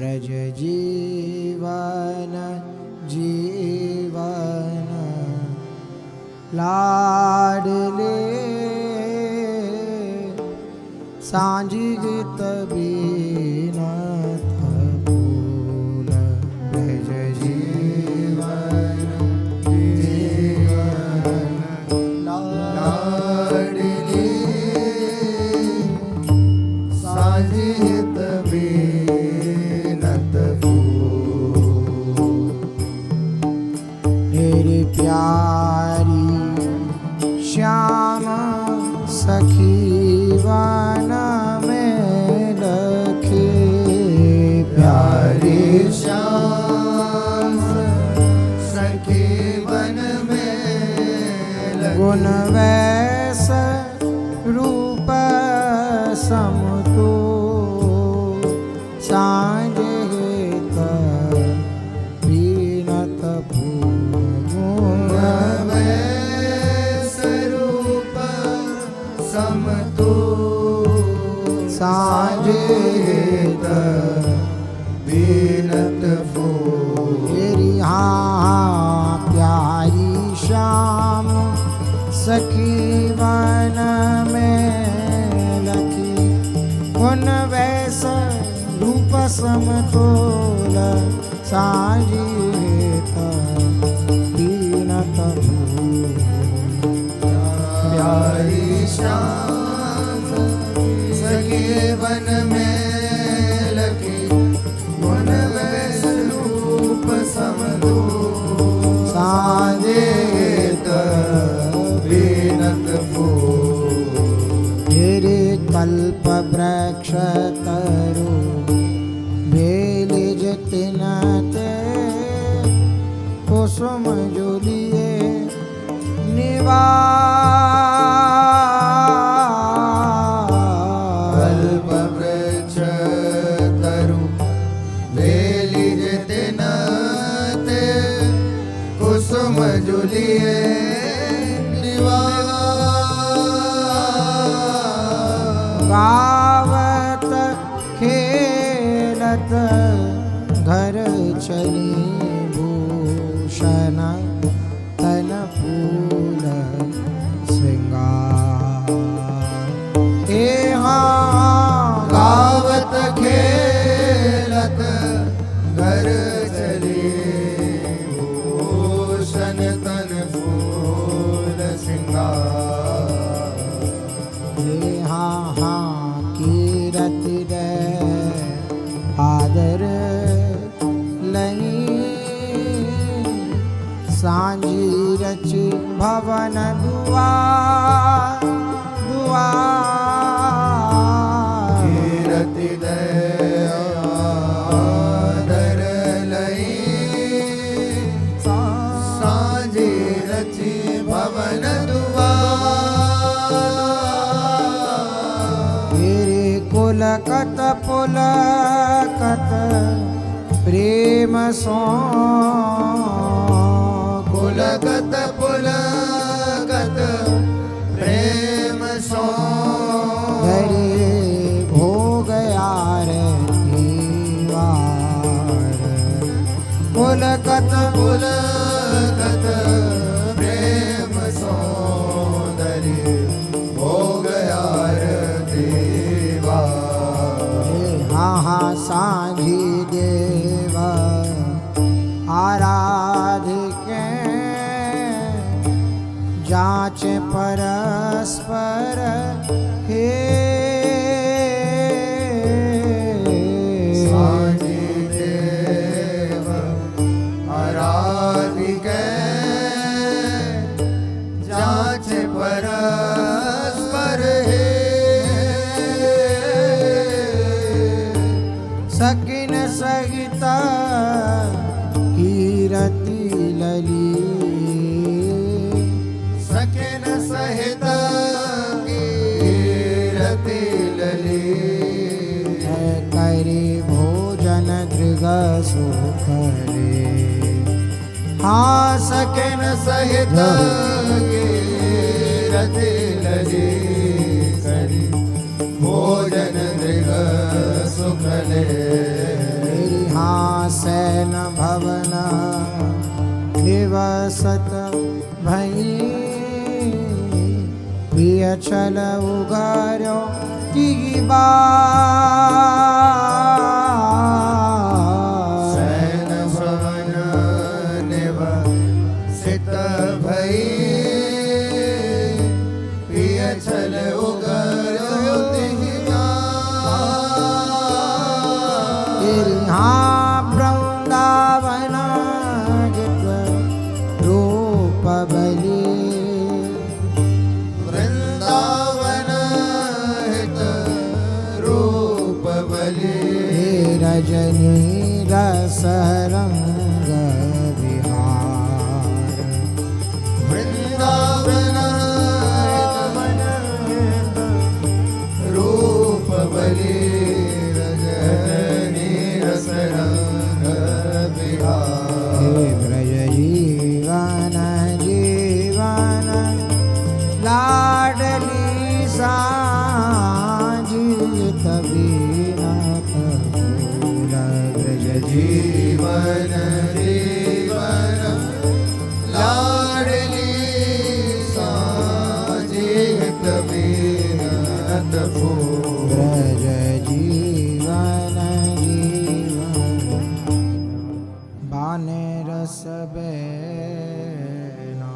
ब्रज जीवन जीवन लाडले सांझी गीत बीना फूल ब्रज जीवन जीवन लाडले सांझी गीत बीनत फूल मेरी प्यारी श्याम सखी वन में लखे प्यारी श्याम सखी वन में गुण वैस रूप समतो सांझ हेत बीनत फूल गुण वैस रूप समतो सांझ हेत बीनत फूल तेरी हाँ प्यारी श्याम सखी वन में लखी गुण वैस रूप समतोल सांझी हेत बीनत फूल प्यारी श्याम सखी वन में लखी गुण वैस रूप समतोल सांझी हेत बीनत फूल तेरे कल्प वृक्ष तरु बेलिज तिनते कुसुम जुलिए निवास कल्प वृक्ष तरु बेलिज तिनते कुसुम जुलिए गावत खेलत घर चली भूषण तन फूल श्रृंगार हे हाँ गावत खेलत घर चली भूषण तन फूल श्रृंगार हाँ हाँ कीरति दे आदर लही सांझी रच भवन दुआर दुआर कीरति दे आदर लही सांझी रच भवन पुलकत पुलकत प्रेम सो पुलकत पुलकत प्रेम सो हरे भोग आरती वार पुलकत पुलकत प्रेम सौंदर्य भोग आरती हाँ सांझी देव आराधिके जांच परस्पर हे सांझी देव आराधिके जांच परस्पर हे सकिन सहित कीरति लली सकिन सहित कीरति लली करे भोजन दृग सुख रे हाँ सकिन सहित कीरति लली करी भोजन दृग सुख ले सैन भवन निवसत भई प्रिय छल उगार्यो तिगी बार सैन भवन निवसित भई प्रिय छल उगार्यो तिगी बार हाँ वृंदावन जित रूप बलि वृंदावन हित रूप बलि रजनी रस रंग विहार वृंदावन हित रूप बलि रजनी रस रंग विहार ब्रज जीवन जीवन लाडली सांझित बीनत फूल ब्रज जीवन जीवन लाडली साजित बीनत फूल ब्रज जीवन जीवन बाने रस बेना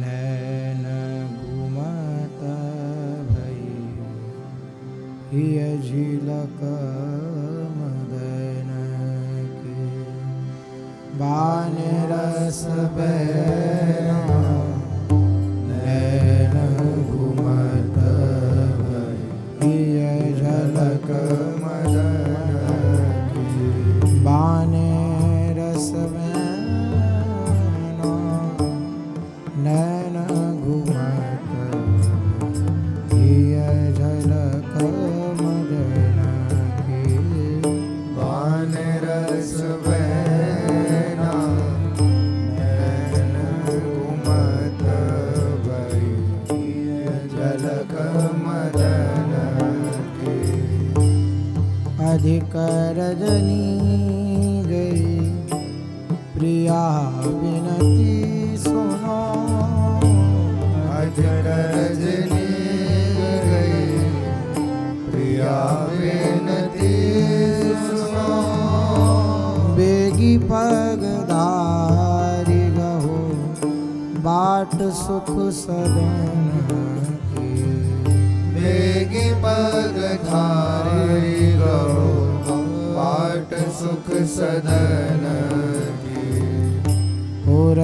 नैन घुमत भई हिय झिलक मदन के बाने रस बेना नैन घुमत भई हिय झलक मदन के बाने रस बेना नैन घुमत हिय झलक मदन के बान रस बैना नैन घुमत भई झलक मदन के अधिक रजनी गई प्रिया विनती सुनो अधिक रजनी गई प्रिया विनती सुनो बेगी पगधारी गहो बाट सुख सदन की बेगी पग धारी गो बाट सुख सदन की पुर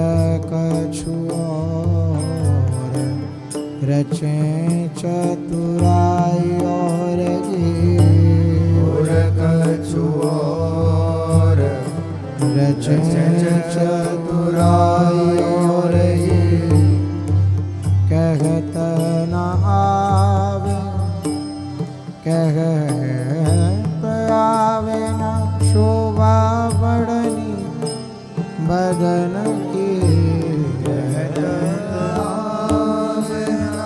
कछु और रचे चतुराई और और कछु और रचे चतुराई और कहत न आवे कहत आवे न शोभा बड़नी बदन की कहत आवे न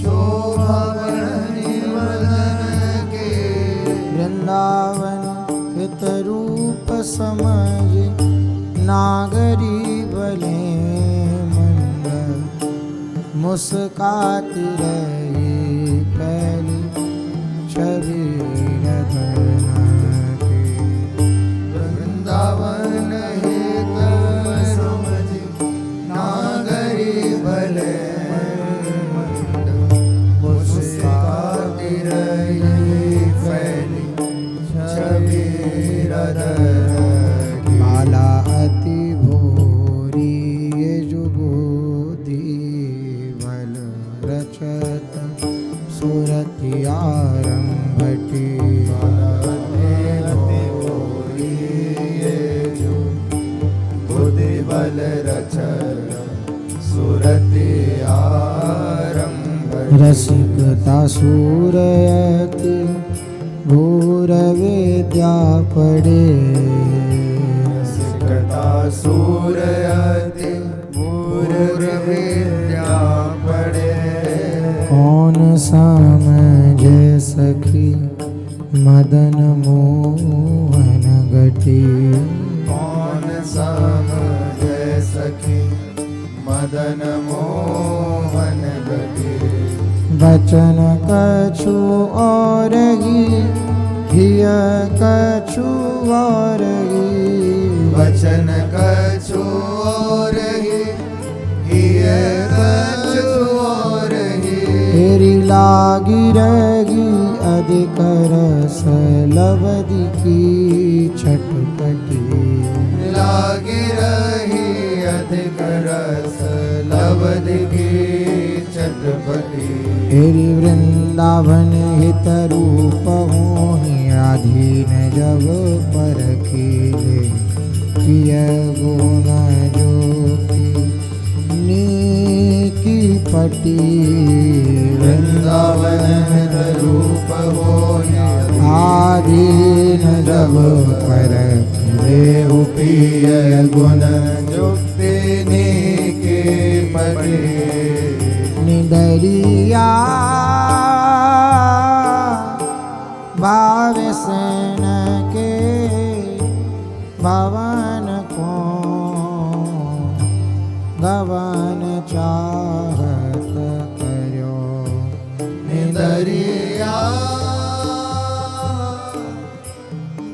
शोभा बड़नी बदन की वृंदावन हित रूप समझ नागरी भले मंगल मुस्काती रही पहली छवि रधना की वृंदावन हित समझ नागरी भले मंद मुस्काती रही फैली छवि रधन की माला अति भोरी ये जुगोदी भल रचत सुरति आरंभटी बल रचन सुरति आरंभ रसिकता सूरयति घोर विद्या पड़े रसिकता सूरयति घोर विद्या पड़े कौन समझे सखी मदन मोहन छटपटी। कौन समझे सखी मदन मोहन गति। वचन कछु और ही हिय कछु और ही। वचन कछु और ही हिय कछु और ही। तेरी लागी रही अधिक रस लवदी की छटपटी। लागी रही अधिक रस लवदी की छटपटी। तेरी वृंदावन हित रूप मोहि अधीन जब परखीले। किय गुण जो की पटी। वृंदावन रूप हो आधीन जब परखीले। पिय गुण जुक्ति के पटे। निदरिया भाव सेन के भवन को गवन चाहत करो। निदरिया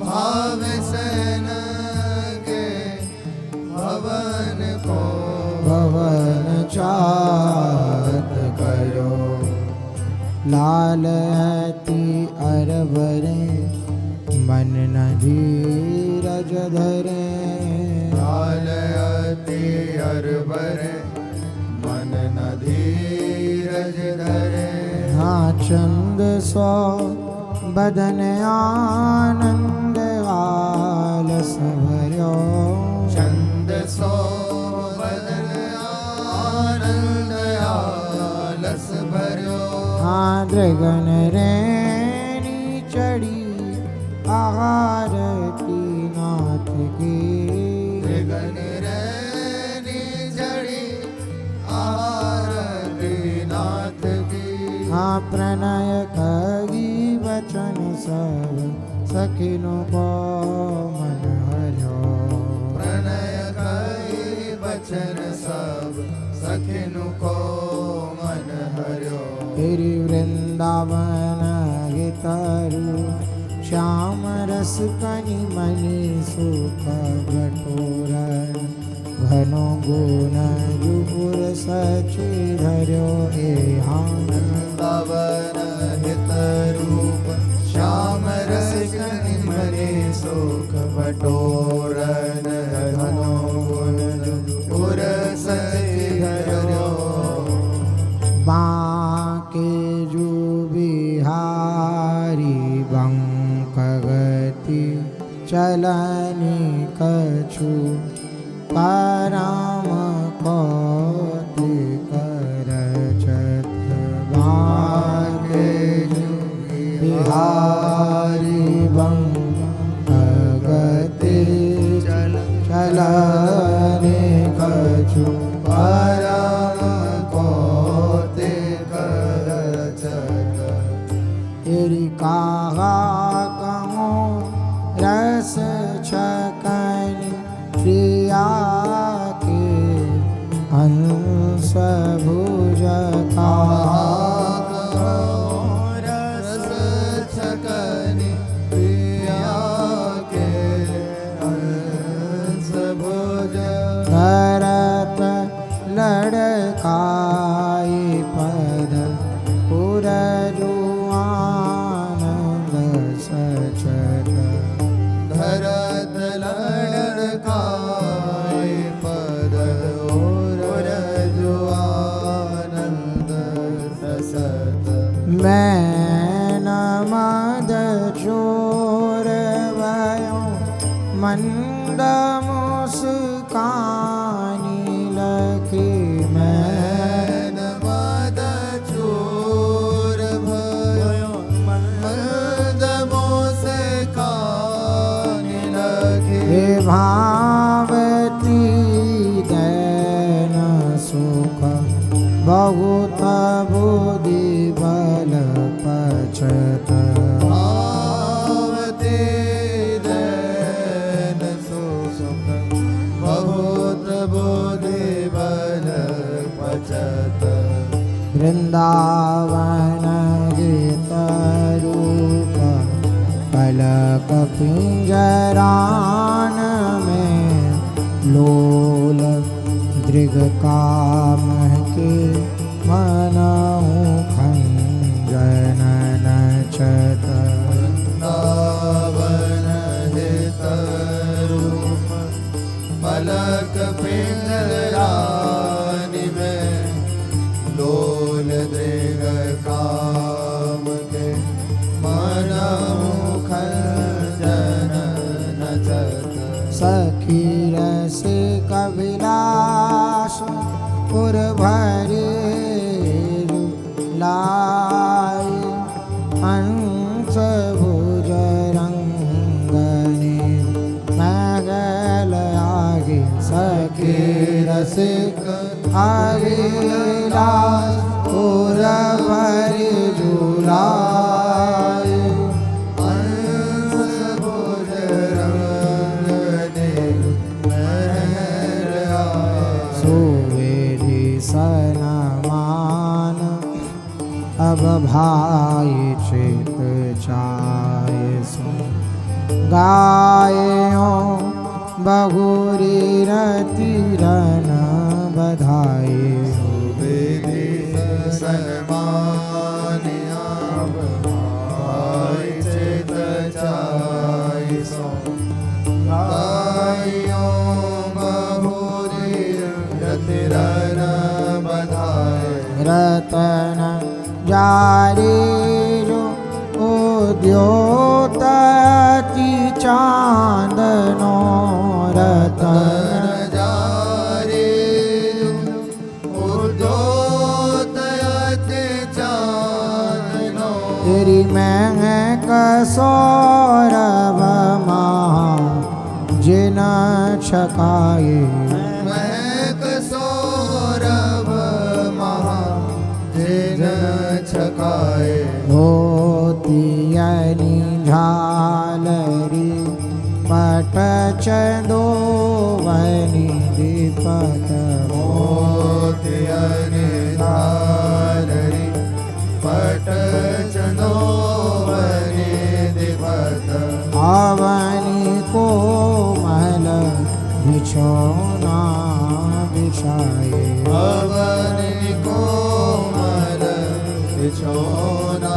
भाव सेन के भवन को भवन चाहत करो। लाल अति अरबरे मन न धीरज धरे। लाल अति अरबरे मन न धीरज धरे। हाँ चंद सौ बदन आनंद आलस भर्यो। चंद सो बदन आनंद आलस भर्यो। हाँ दृगन रैनी चढ़ी आरती नाथ की। गगन रैनी चढ़ी आरती नाथ की। हाँ प्रणय कही वचन सब सखिनु को मन हर्यो। प्रणय कई वचन सब सखिनु को मन हर्यो। तेरी वृंदावन गितारू श्याम रस कनि मणि सुख बटोरन। घनो गुण जुगुर सची धर्यो एहा। वृंदावन हित रूप श्याम रस कनि मणि सुख बटोरन। घनो गुण जुगुर सची धर्यो। बांके जो बिहारी बंकगति चलनि कछु। परम कौतिक रचत। बांके जो बिहारी बंकगति चलनि कछु। परम कौतिक रचत। तेरी कहा कहो रस छकनि प्रिया के हंस भुज रस छकनि प्रिया के हंस भुज। धरत लड़काई पद पुरजु आनंद सचत। धरत लड़काई पद और जो आनंद ससत। मैं न मद चोर भयो मंद मुस्कानी लखी। मैन मद चोर भयो मंद मुस्कानी लखी। हे भावती दैन सुख बहुत बुद्धि बल पचत। भावती वृंदावन गीत रूप पलक पिंजरान में लोल दृग काम के मनहु खंजन नचत वृंदावन हित रूप पलक पिंजरानि में लोल दृग काम के मनहु खंजन नचत सखी रस कविलास पुर भरे लाई हंस भुज रंगने मगल आगे सखी रस कविलास पुर भरे झूलाई सनमान अब भाई चित चाय सो गायो बहुरी रति रन बधाई सुविधि सनमानिया भाई चित चाय सो गायो बहुरी रति रन रतन जारी जो उद्योतति चांदनो रतन जारी उद्योतति चांदनो तेरी महक सौरभ महा जिन छकाए महक सौरभ महा जिन छकाए मोतियनि झालरी पट चंदोवनि दीपक मोतियनि झालरी पट चंदोवनि दीपक आवनि कोमल बिछौना बिछाए अवनि कोमल बिछौना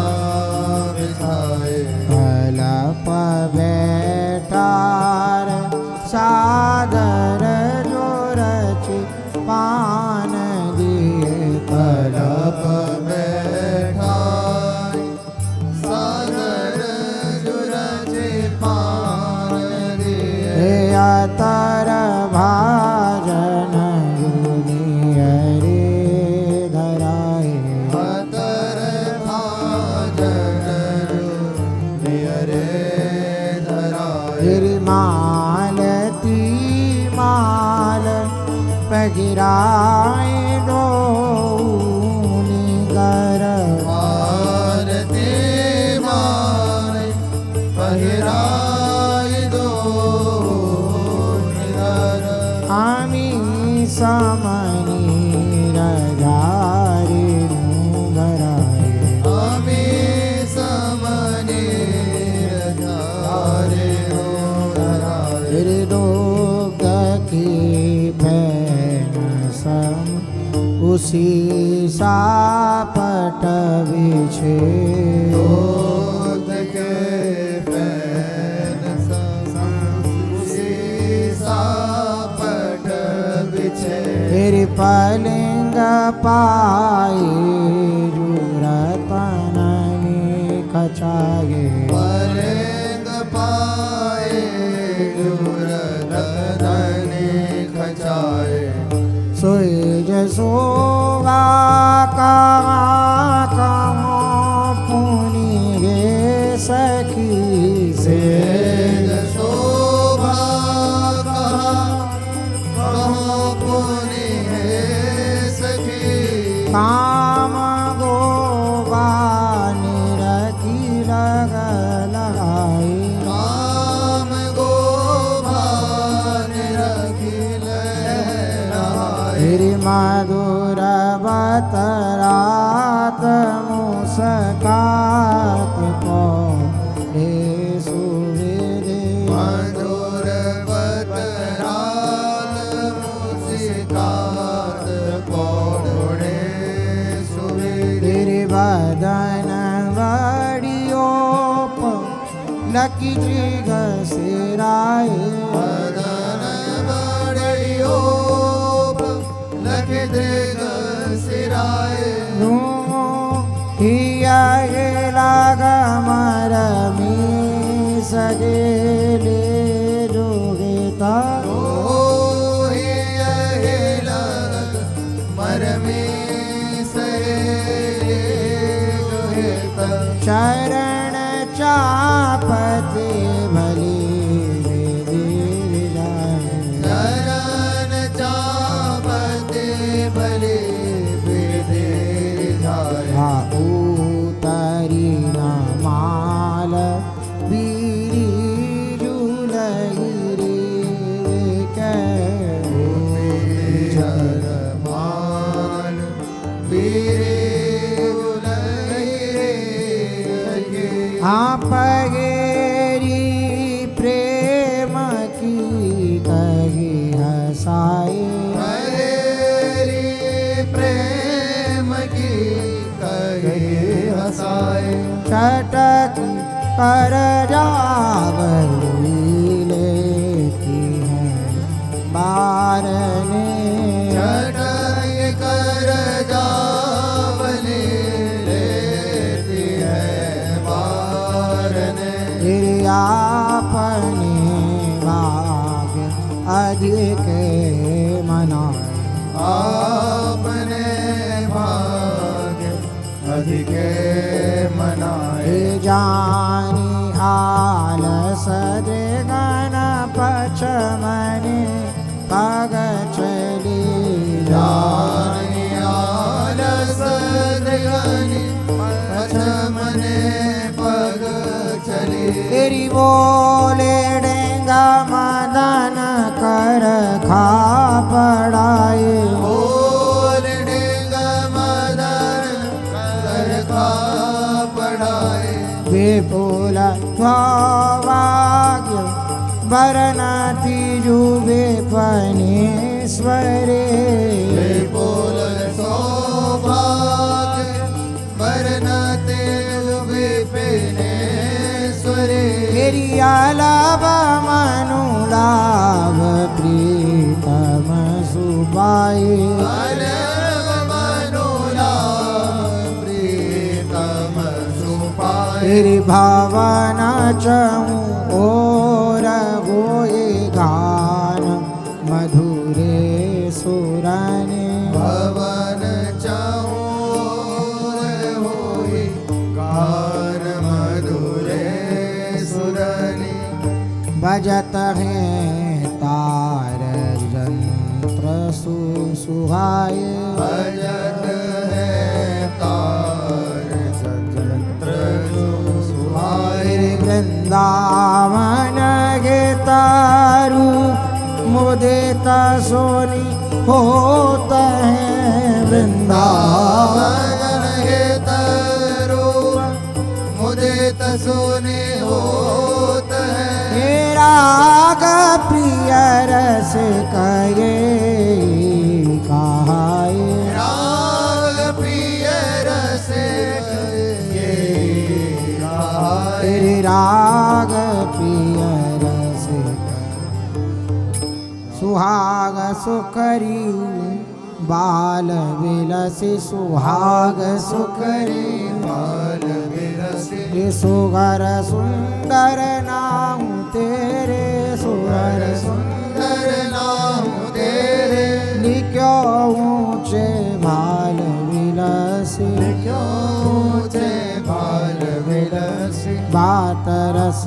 बिछाए कलप बैठार सादर जो रचि पान दिए कलप बैठाए सादर जो रचि पान दिए अतर भाजन युनियरे धराए अतर भाजन युनियरे धराए मालती माल पगिराए दो निगर मालती माल पगिराए दो निगर आमी समनी रजारी भराए आमी समनी रजारे हो धराए दुग्ध की फैन सम उसी सापट बिछे दूध के फैन उसी सापट बिछे फिर पलिंग पाए जुरतननि खचाए पलिंग पाए जुरतननि खचाए सोई जसोगा कहाँ पुनि गे सखी से शोभा कहाँ पुनि है सखी काम गोबा निरखी लग लगाई काम गोभान रखिल मधुर बतरा मुस्कात पौड़े सुवेरे मधुर बतरात मुस्कात पौड़े सुवेरे तेरे बदन बड़ियो लकी जग सिराए बदन बड़ियो लख दृग सिराए हिया लाग मरमी सगेले जोगेता मरमे सहेले जोहेता चरण चापते भले देव जाए चरण चापते भले बेदे जाए उतरी न माल बीरी जुलई रे शरमान बीरे पगेरी प्रेम की कही हसाए हरेरी प्रेम की कहे हसाए चटक कर जावली लेती है बारने चटाई कर जावली लेती है बारने अपने भाग अधिक मनाए आपने भाग अधिक मनाए जानी आलस गण पचमने पग चली जानी आलस दृगनि पचमने पग चली तेरी बोले डेंगा मदन कर खा पड़ाए बोल डेगा मदन कर खा पढ़ाए विपुल भाग्य वरनाति जुबे पनेश्वरे बोल सौभाग्य वरनते विपिनेश्वरे तेरी आलाभ मनुलाभ प्रीतम सुबाए प्रीतम सुपाए तेरी भावना चहूँ और गोए गान मधुरे सुरने भवन चहूर होई गान मधुरे सुरनि बजत है तार यंत्र सुहाए भजत है तार यंत्र सुहाए वृंदावन गे तारू मुदित सोनी होता है वृंदावन वृंदावन हे तरो मुदित सोने होत है राग प्रिय रस करे कहाए राग प्रिय रस ये गाए तेरे राग प्रिय रस सुहाग सुकरी बाल विलसी सुहाग सुकरी बाल विरसे ये सुगर सुंदर नाम तेरे सुगर सुंदर नाम तेरे निक्यो ऊंचे बाल विलसी क्यों ऊंचे बाल विरसे बात रस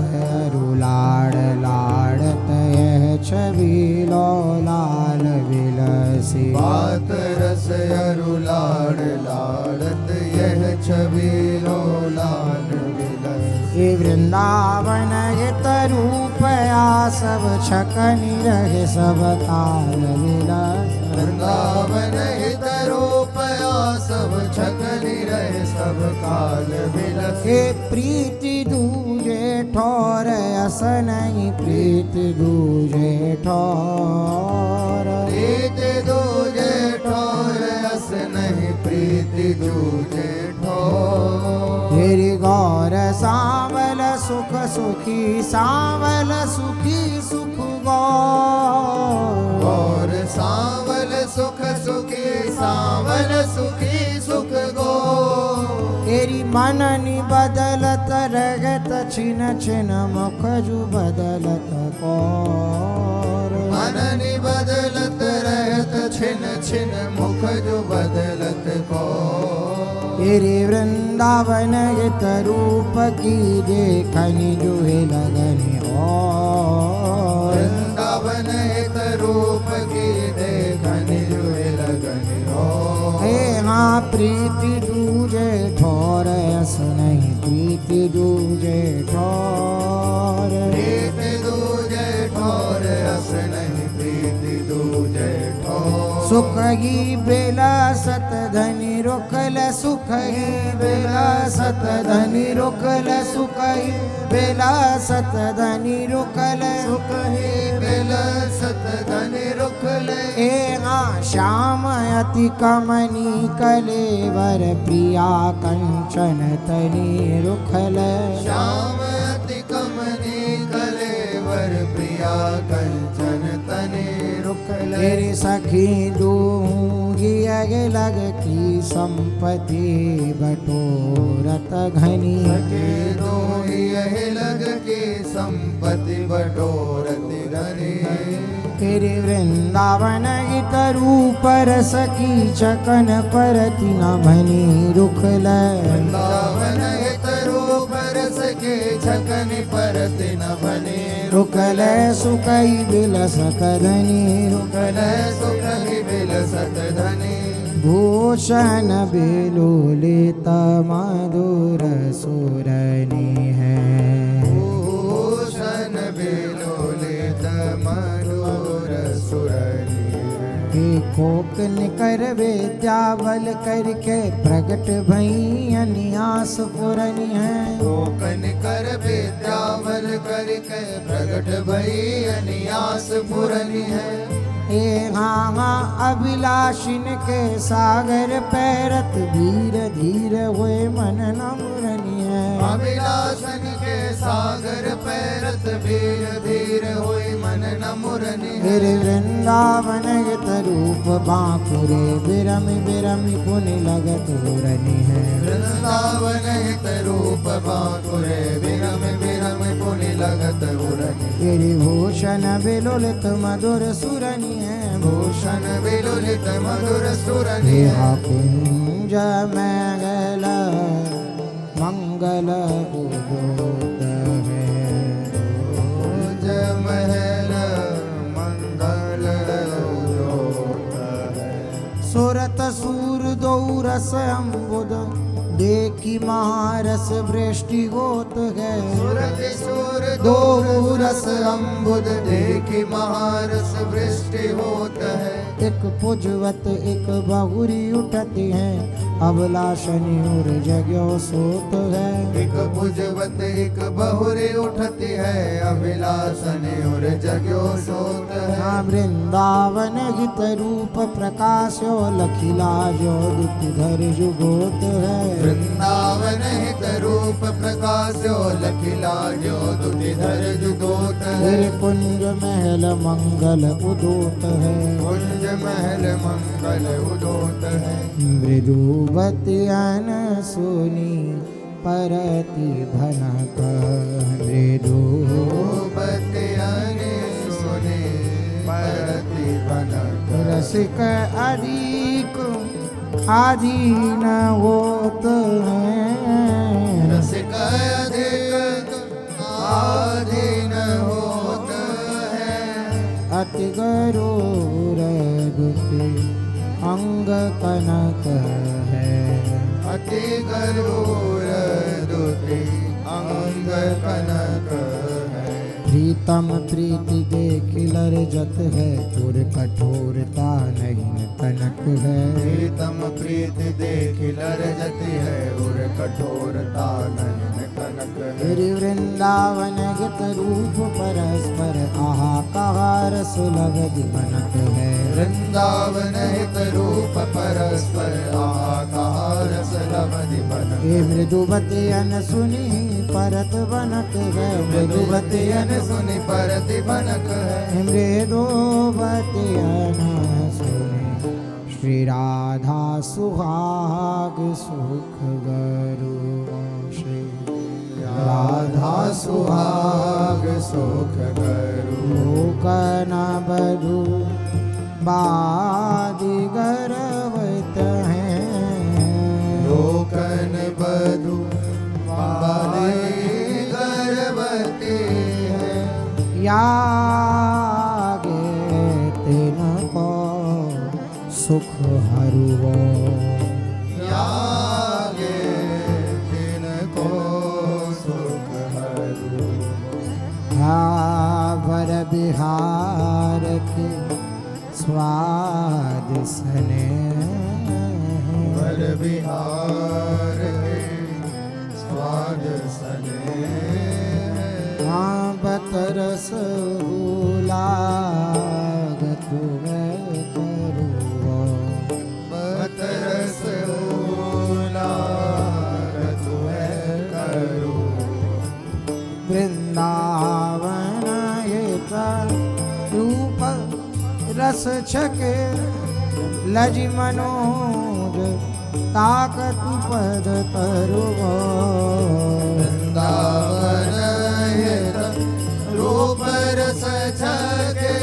रुलाड़ लाड़त यह छबीलो लाल विलसी बात रस अरु लाड़ लाड़त यह छबीलो लाल विलस ये वृंदावन हित रूपया सब छकनी रहे सब ताल विलस वृंदावन हित रूपया सब छकली रहे सब काल विलसी हे प्रीति दूजे ठोर अस नहीं प्रीति दूजे ठोर प्रीति दूजे ठोर अस नहीं प्रीति दूजे ठोर तेरी गौर सांवल सुख सुखी सांवल सुखी सुख गौर गौर सांवल सुख सुखी सांवल सुखी सुख गौर तेरी मननी बदलत रगत छिन छिन मुख जु बदलत कौर मननी बदलत रहत छिन छिन मुख जो बदलत को तेरे वृंदावन हित रूप की देखनी जो है लगनी और वृंदावन हित रूप की देखनि जो लगनि हो हे हाँ प्रीति दूजे ठोर अस नहीं प्रीति दूजे ठोर प्रीति दूजे ठोर अस नहीं प्रीति दूजे ठोर सुख ही बेला सत धनी रोकल सुख ही बेला सत धनी रोकल सुख ही बेला सत धनी रोकल सुख ही बेल सत धनि रुकल ए हाँ श्याम अति कमनी कलेवर प्रिया कंचन तनी रुखल श्याम अति कमनी कलेवर प्रिया कंचन तनि रुकल तेरी सखी दूंगी अगे लग की संपत्ति बटोरत घनी सखी दोही यही लग की संपत्ति बटोरति घनी तेरे वृंदावन गीत रूप रस की चकन परति न भनी रुखल वृंदावन हित रूप रस के छकनि परति न बने रुखल सुखई बिलसत धनी रुकल सुख ही बिलसत धनि भूषण बेलोलित मधुर सुरनी है भूषण बेलोलित मधुर सुरनी हे कोक निकर विद्यावल करके प्रगट भई अन्यास पुरनी है कोकन कर विद्यावल करके प्रगट भई अनियास पुरनी है हे हाँ अभिलाषिन के सागर पैरत धीर धीर हुए मन न मुरनी है अभिलाषन के सागर पैरत धीर धीर होई मन न मुरनी है फिर वृंदावन गत रूप बांकुरे बिरमि बिरमि पुनि लगत उरनी है वृंदावन हित रूप बांकुरे विरम विरम पुनि लगत उरनी तेरी भूषण बिलोलित मधुर सुरनी है भूषण विलुलित मधुर सुरनी हे है कुंज मंगल मंगल उदोत है कुंज महल मंगल उद्योत है सुरत सूर दो रस अम्बुद देखी महारस वृष्टि होत है सुरति सुर दो रस अम्बुद देखी महारस वृष्टि होत है एक पुजवत एक बहुरी उठती है अभिलाषनी और जग्यो सोत है एक भुजवत एक बहुरी उठती है अभिलाषन और जग्यो सोत है हाँ वृंदावन हित रूप प्रकाशो लखिला जो धर जुगोत है वृंदावन हित रूप प्रकाशो लखिला जो दुधिधर जुगोत है फिर कुंज महल मंगल उदोत है कुंज महल मंगल उदोत है मृदुवतियन सुनी परति भनक मृदु बतियाने सुने परति बनक रसिक अधिक आधीन होत है रसिक अधिक आधीन होत है अति गरूर दुखी अंग कनक है अति गरूर दुति अंग कनक है प्रीत तम प्रीति देख लरजत है, और कठोरता नहीं कनक है। प्रीतम प्रीति देख लरजत है, और कठोरता नहीं कनक है। गिरि वृंदावन गत रूप परस्पर आहाकार सुलभ बनत है। वृंदावन हित रूप परस्पर आहाकार सुलभ बनत। हे मृदुवती अन सुनी परत बनत है। मृदुवती अन सुनि परति बनक है। मृदुवती अन सुनी श्री राधा सुहाग सुख गरु। श्री राधा सुहाग सुख गरु। लोकन बधु बादि गर्वत हैं। लोकन बधु बादि गर्वते हैं। यागे तिनको सुख हरुओ। यागे तिनको सुख हरुओ। वर बिहार के स्वाद सने। वर बिहार के स्वाद सने। बतरस लागत करो। बतरस लागत करो। वृंदावन एक रूप रस छके। लज मनोज ताकत पद तरुओ। वृंदावन हित रूप रस छके।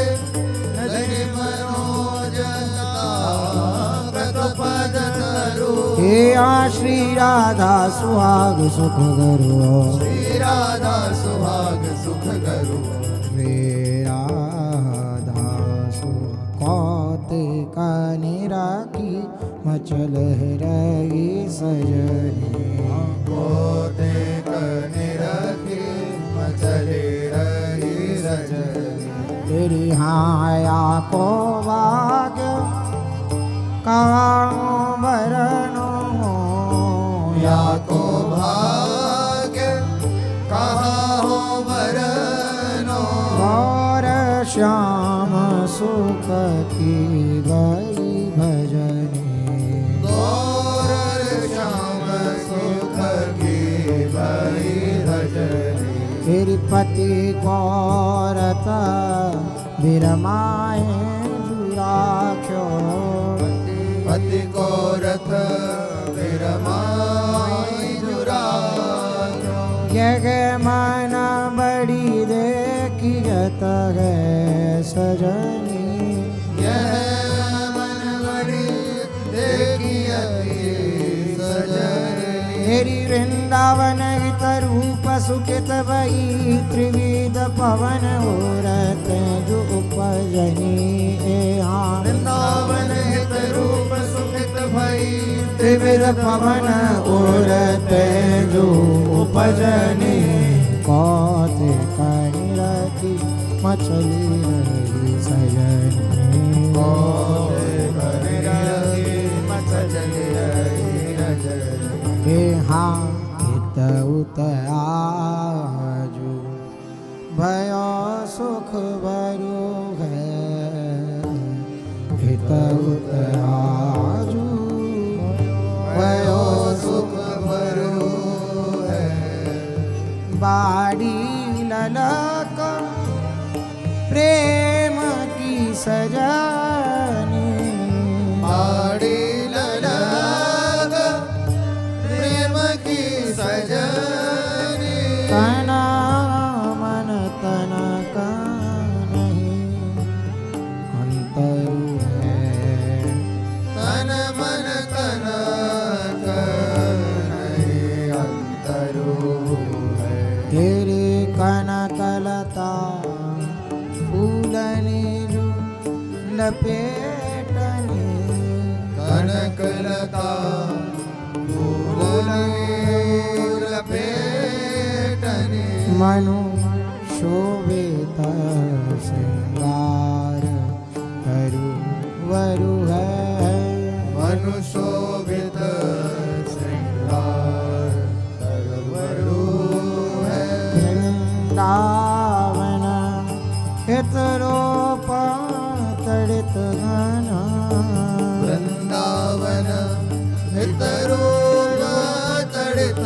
लज मनोज ताकत पद तरुओ। हे श्री राधा सुहाग सुख गरुओ। श्री राधा सुहाग सुख गरुओ। श्री राधा कौतिक निराकी मचल रही सजनी। कौतिक निराकी मचले रही सजनी। तेरी हाया को भाग्य कहाँ बरनो। या को भाग्य कहाँ हो बरनो। और श्याम सुख की गई भजनी। गौर श्याम सुख की भई भजनी। तेरी पति गौरता विरमाए दुराख्यो। पति को रथ विरमाई जुराख्यो। यह मन बड़ी देखियत है सजनी। यह मन बड़ी देखियति सजनी। तेरी वृंदावन हित रूप सुखित भई। त्रिविध पवन औरत जो उपजनी। वृंदावन हित रूप सुखित भई। त्रिविध पवन औरत जो उपजनी। कौतिक निरखी मचली रही सजनी। कौतिक निरखी मचली रही सजनी। हे हाँ हित उत आजू भयो सुख भरो है। हित उत आजू भयो सुख भरो है। बाड़ी ललक प्रेम की सजनी। बाड़ी ललक प्रेम की सजनी। तना मन तन का नहीं अंतरु है। तन मन तन का नहीं अंतरु है। तेरे कनकलता फूलने जो लपेटने। कनकलता फूलने लपेटने। मनु शोभित श्रृंगार करु वरु है मनुशोभित श्रृंगार करवरु है वृंदावन हितरोपतड़ित घन वृंदावन हितरोपतड़ित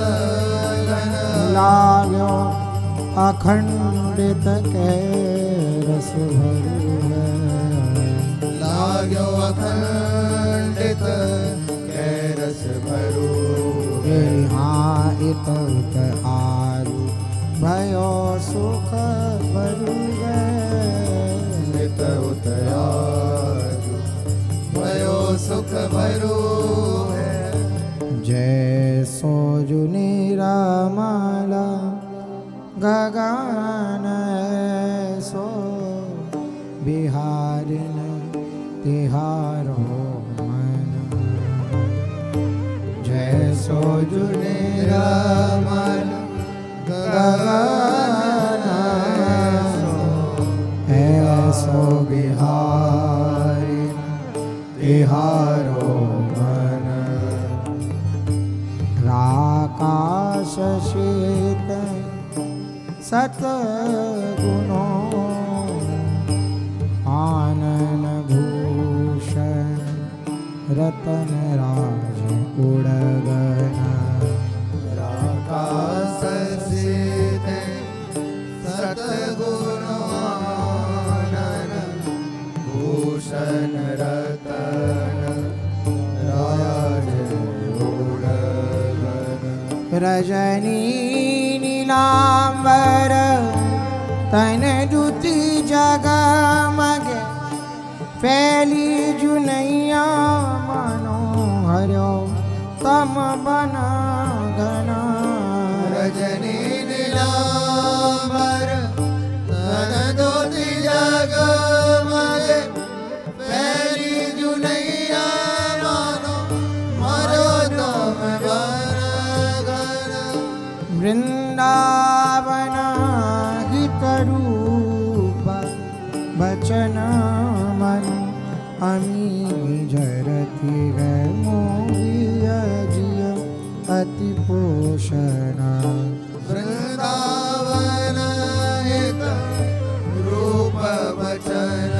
घन लाग्यो अखंडित के रस भरु है लाग्यो अखंडित के रस भरु यहाँ इत उत आरु भयो सुख भरु है इत उत आरु भयो सुख भरु है जय सोजुनी रामाला गगन सो बिहारिन तिहारो मन जय सोजुनी रामाला गगन सो ऐसो बिहारिन तिहारो मन राकाश शीत सतगुणो आनन भूषण रतन राज उड़गन राकाश शीत सतगुण आनन भूषण रतन राज उड़गन रजनी नीलांबर तन दुति जगमग फैली जुनैया मानो हरो तम बना घना रजनी नीलांबर तन दुति जगमग फैली जुनैया मानो हरो तम बना घना वृंदावन रूप बचन मन अमी जरति है मोहिय जिय अति पोषण वृंदावन हित रूप बचन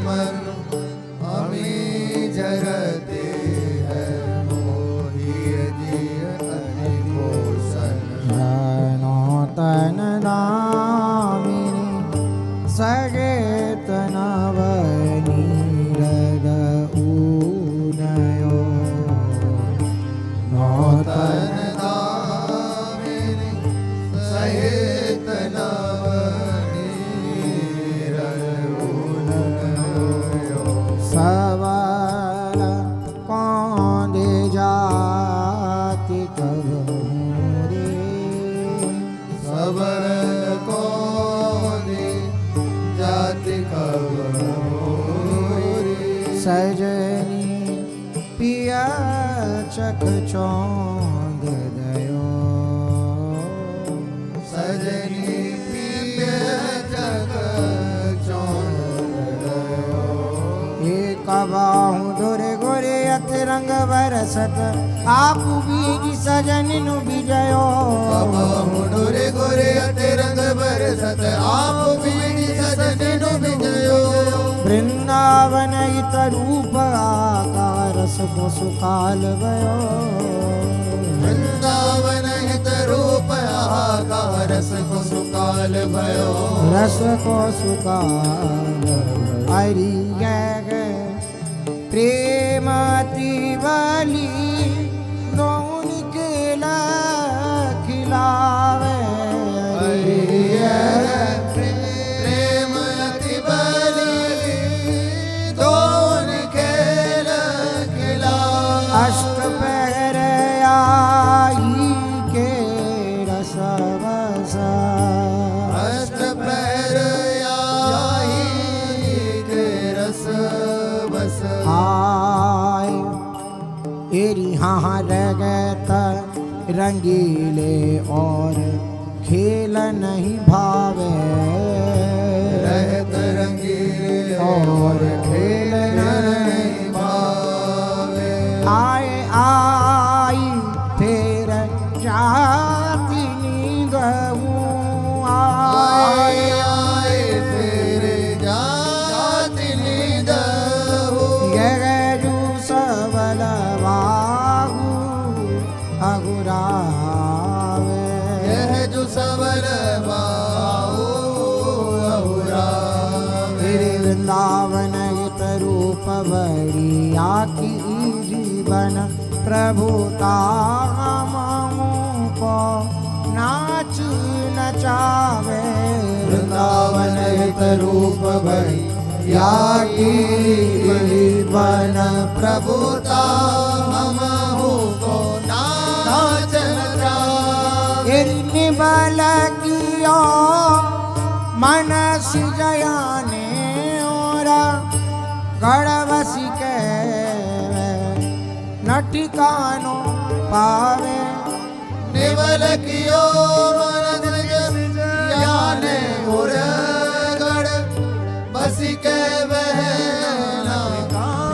मन अमी जरति है मोहिय जिय अति पोषण तन नामिनी सगेत नवनीरद ऊनयो नौतन नामिनी सहित नवनीरद ऊनयो सवाल कौंदे जाति कब सबर कौनी जाति खबरी सजनी पिया चक चौंद दयो सजनी पिया चक चौंद दयो एक बाहु धुरे गोरे अतिरंग बरसत आप बीज सजन नु बिजयो मुडोरे गोरे अतिरंग बरसत आप बीज सजन नु बिजयो वृंदावन इत रूप आकार सो सुकाल भयो वृंदावन हित रूप आकार रस को सुकाल भयो रस को सुकाल हरि गए प्रेमति वाली नौन केला खिलावे प्रेम अति बली दोन खेल खिला अष्ट पहर आई के रस बस अष्ट प्रहर आई के रस बस आय एरी हाँ रगत रंगीले और खेल नहीं भावे वृंदावन हित रूप बड़िया की जीवन प्रभुता को नाच नचावे। वृंदावन हित रूप बड़िया की जीवन प्रभुता हमहु को नाच नचावे। निबल कियो मन सिजयाने ओरा गढ़वसी के न ठिकानो पावे। निबल कियो मन सिजयाने ओरा गढ़वसी के वह न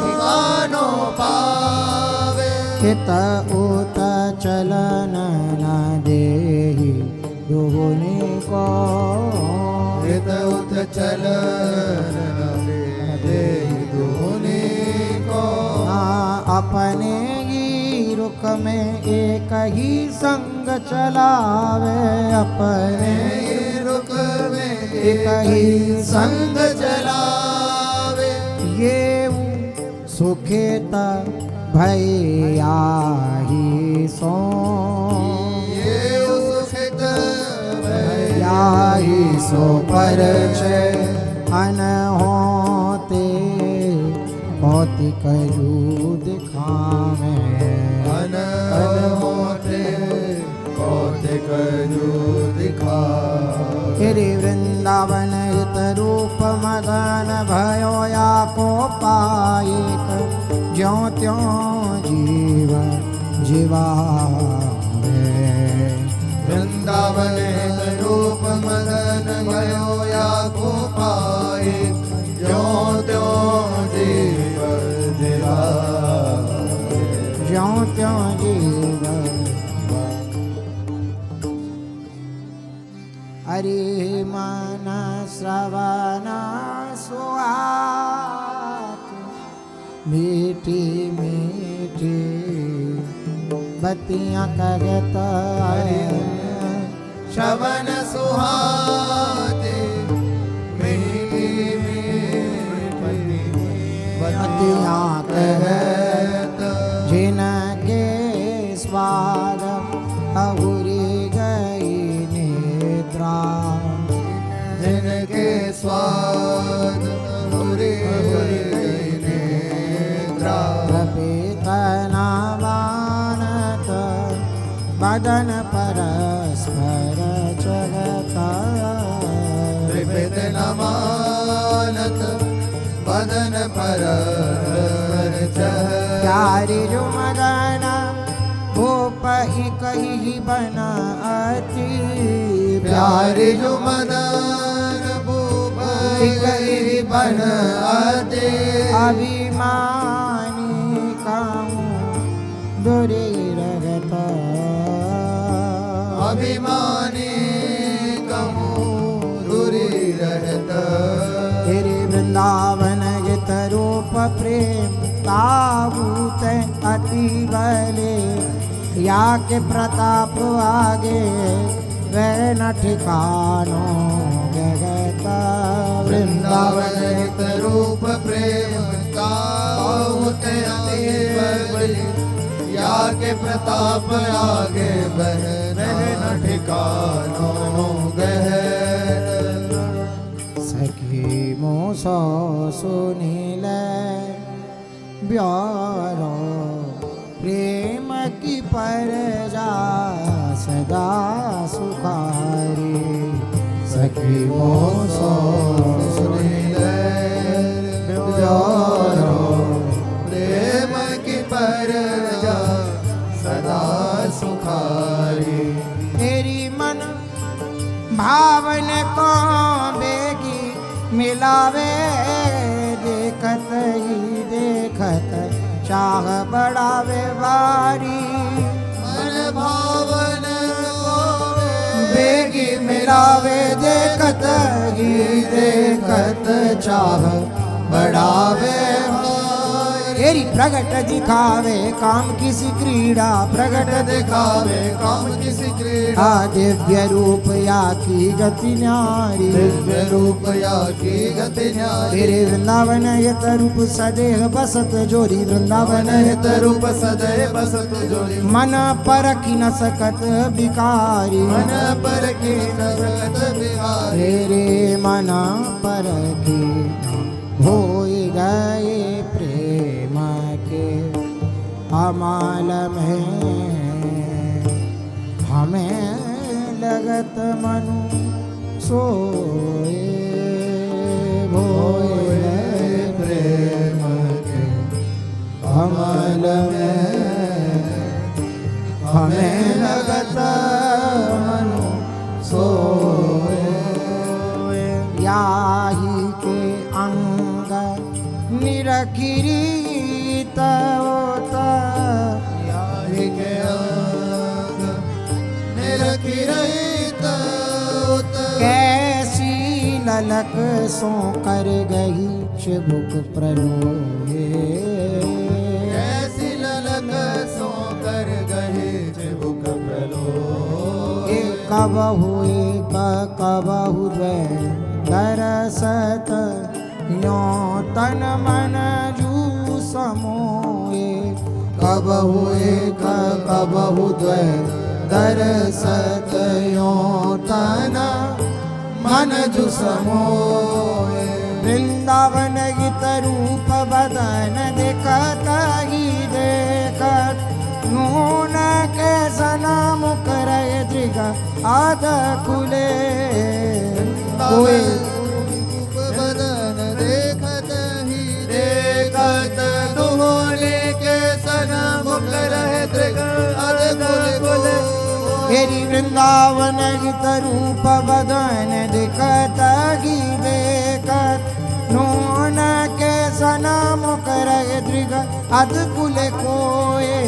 ठिकानो पावे। हित उत चलन न देहि दुगुनी को। हित उत चलन न देहि दुगुनी को। अपने ही रुख में एक ही संग चलावे। अपने ही रुख में एक ही संग चलावे। ये सुखेत भैया ही सो। ये सुखित भैया ही सो पर अनहोते भौतिक जू दिखावे। अनहोते भौतिक जू दिखावे। तेरे वृंदावन हित रूप मदन भयो या को पाए। ज्यों त्यों जीव जीवावे। वृंदावन हित रूप मदन भयो या को पाए। ज्यों त्यों जीव जीवावे। ज्यों त्यों जीव। हरि मन श्रवण सुहात मीठी मीठी बत्तियां कहत। श्रवण सुहाते मीठी मीठी बत्तियां कहत। जिनके स्वाद अहुरी गई निद्रा। जिनके स्वाद अहुरी गई निद्रा। प्रपेतना मानत बदन परस्पर चलता। त्रिपित न मानत बदन पर प्यारी जो मदन भूप कही बना अति। प्यारी जो मदन भूप कही बन आते। अभिमानी काहूँ दूरी रगत। अभिमानी कहूँ दूरी रहत। तेरे वृंदावन हित रूप प्रेम ताबूत अति बले। या के प्रताप आगे वह न ठिकानो जगत। वृंदावन हित रूप प्रेम ताबूत अति बले। या के प्रताप आगे बह न ठिकानो गह। सखी मोसो सुनील ब्यारो प्रेम की परजा सदा सुखारी। सखी मोसो सुनील ब्यारो प्रेम की परजा सदा सुखारी। तेरी मन भावन को बेगी मिलावे। देखत ही देखत चाह बढ़ावे बारी। मन भावन को बेगी मिलावे। देखत ही देखत चाह बढ़ावे। तेरी प्रगट दिखावे काम किसी क्रीड़ा, प्रगट दिखावे काम किसी क्रीड़ा, दिव्य रूप या की गति न्यारी, दिव्य रूप या की गति न्यारी। तेरे वृंदावन यत रूप सदैव बसत जोरी, वृंदावन हित रूप सदैव बसत जोरी, मन परखी न सकत बिकारी, मन पर की न सकत बिहारी। तेरे मन परखी होई गए प्रेम के अमाल में, हमें लगत मनु सोए भोए गए प्रेम के अमल में, हमें लगत मनु सोए। याही के अंग निरखिरीत होता, याही के अंग निरखिरीत होता, कैसी ललक सो कर गई चिबुक प्रलोए, कैसी ललक सो कर गए चिबुक प्रलोए। कबहु एक कबहु द्वै दरसत यों तन मन जू समोए, कबहु एक कबहु द्वै दरसत यों तन मन जू समोए। वृंदावन गीत रूप बदन देखत ही देखत, नून के सना मुकर दृग आद खुले, कोई रूप बदन देखत ही देखत, दुहोले के सना मुख रहे दृग अद खुले। तेरी वृंदावन गीत रूप बदन देखत ही देखत, नून के सना मुकर दृग अद खुले कोए।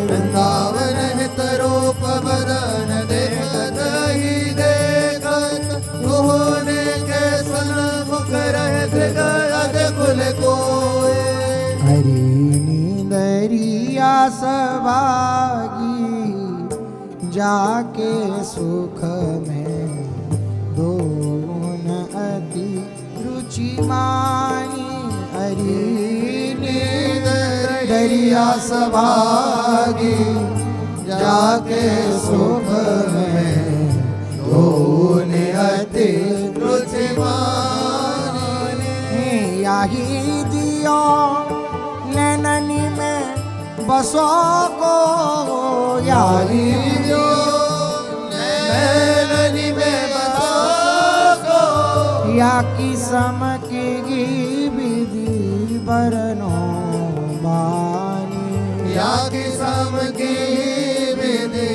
वृंदावन हित रूप बदन देखत ही देखत, दुहोले के सना मुख रहे दृग अद खुले कोए। हरि नींदरिया सभागी जाके सुख में दोन अति रुचि मानी, हरि नींदरिया सभागी जाके सुख में दोन अति रुचि मानी। याही दियो नैननी में बसो को, याही जो नैननी में बसो को, या की समकी विधि बरनो बानी, या की समकी विधि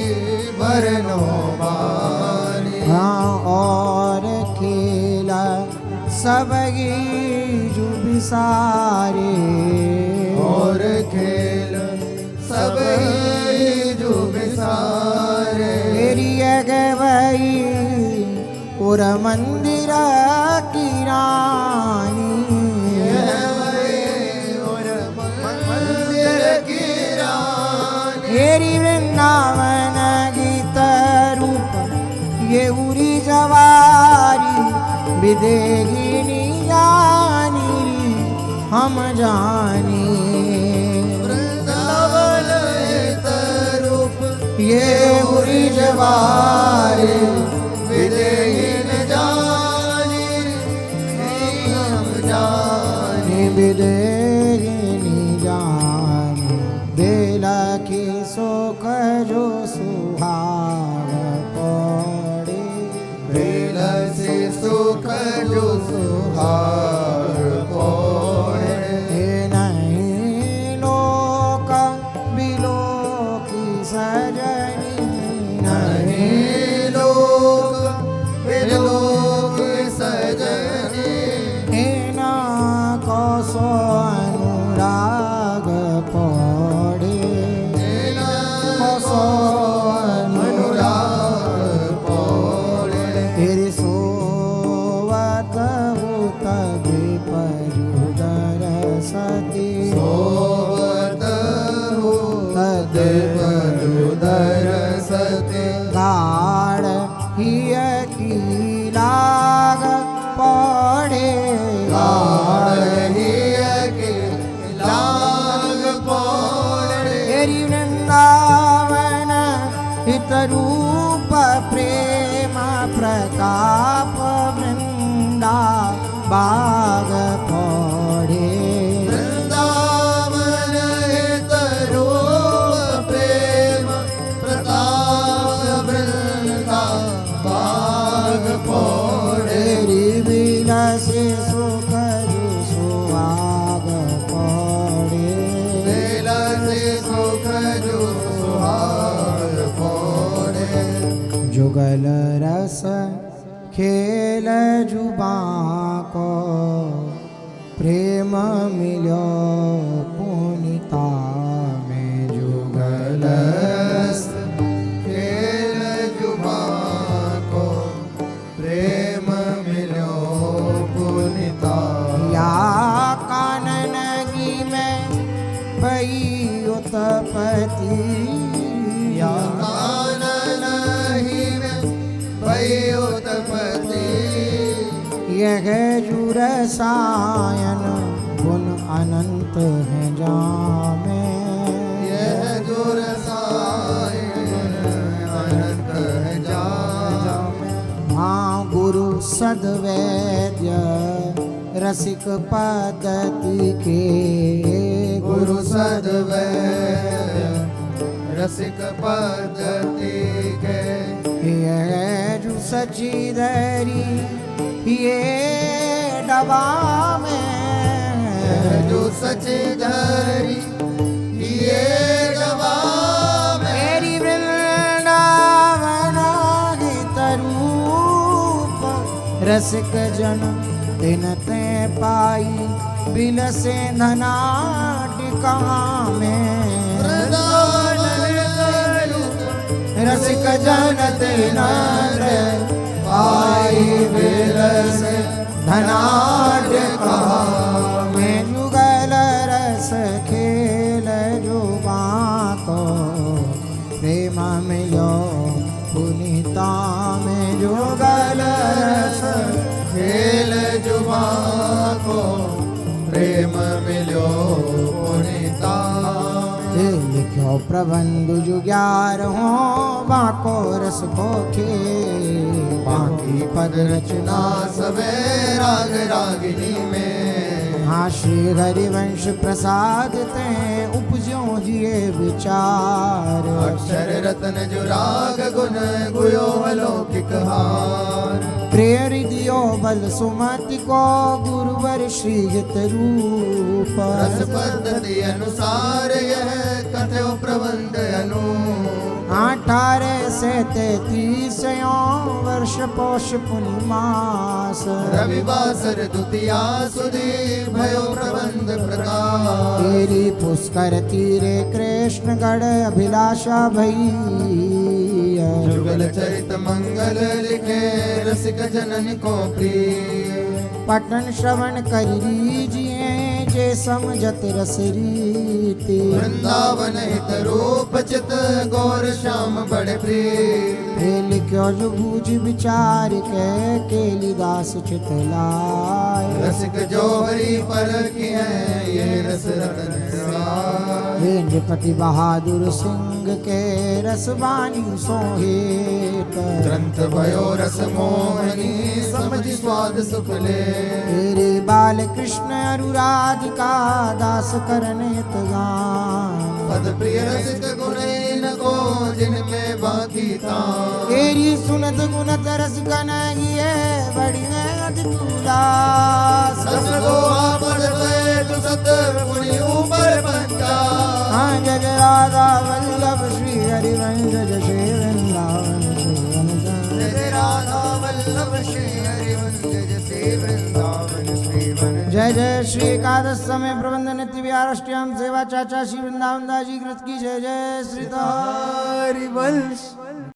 बरनो बानी। हाँ और खेला सब जु बिसारे, और खेल सब जो बिसारे। तेरी गई पुर मंदिर की रानी, और मंदिर की रानी। तेरी वृंदावन गीत रूप ये उरी जवारी, विदेहिनी जानी हम जानी। वृंदावन हित रूप ये उरी जवारी, विदेहीन जानी हम जानी। विदेहिनी जानी, बेला की शोक जो सुहाग पड़े, बेला से सुख जो सुहाग पड़े। नहीं लोक बिलो की सजनी, नहीं लोग बिलोक सजनी। ना कौसो अनुराग पड़े, कौसो अनुराग पड़े। तेरे सोवत हो तब परुदर सती, सुहाग पौड़े वृंदावन हेतरो प्रेम प्रताप वृंदा बाग पौड़े तेरी विलासे सुख सुहाग पौड़े बेला से सुख जो सुहाग पौड़े जुगल रस खेल जुबा को प्रेम मिलो पुनिता में जुगल रस खेल जुबा को प्रेम मिलो पुनिता या कानन गी में भई उत्पत्ति या कानन ही में भई उत्पत्ति यह जुर सायन गुण अनंत है जामे यह जो रसायन अनंत है जामे हाँ गुरु सद्वैद्य रसिक पद्धति के गुरु सद्वैद्य रसिक पद्धति के ये जो सची धरी ये डबा में जो सच धरी ये गवा मेरी वृंदावन हित रूप रसिक जन दिन ते पाई बिल से धनाटिका में रसिक जन दिन पाई बिल से धनाटिका में जुगल रस खेल जुबा को प्रेम मिलो पुनिता में जुगल रस खेल जुबा को प्रेम मिलो पुनिता लिखो प्रबंध जुग्यार हो बाको रस पोखे बाकी पद रचना सबे राग रागिनी में हाँ श्री हरिवंश प्रसाद ते उपजो जिए विचार अक्षर रत्न जो राग गुण गुयो अलौकिक हार प्रेरि दियो बल सुमति को गुरुवर श्री हित रूप रस पद्धति अनुसार यह कथो प्रबंध अनु 18 से 33 वर्ष पौष पुनिमास रविवासर द्वितीया सुधी भयो प्रबंध प्रकाश तेरी पुष्कर तीरे कृष्णगढ़ अभिलाषा भई जुगल चरित मंगल लिखे रसिक जननी को प्रिय पठन श्रवण कर लीजिए जे समझत रस रीति वृंदावन हित रूप चित गौर श्याम बड़े प्रिय लिख्यो जो बूझ विचार के केलिदास चित लाए रसिक जोहरी पर की है ये रस रतन हे नृपति बहादुर सिंह के रसवानी सोहेत ग्रंथ भयो रस मोहनी समझ स्वाद सुख ले तेरे बाल कृष्ण अनुराधिका दास करनेत गान पद प्रिय रसिक गुणैन को जिनमें बाकी था तेरी सुनत गुणत रस कनगिए बड़ी अति तुलास रस गो आपद तु सत गुणी ऊपर पंचा हाँ जग राधा वल्लभ श्री हरिवंश जय वृंदावन जय राधा वल्लभ श्री हरिवंश जय वृंदावन श्री वन जय जय श्री एकादश समय प्रबंध नित्य विहार अष्टयाम सेवा चाचा श्री वृंदावन दास जी कृत की जय जय श्री हरिवंश।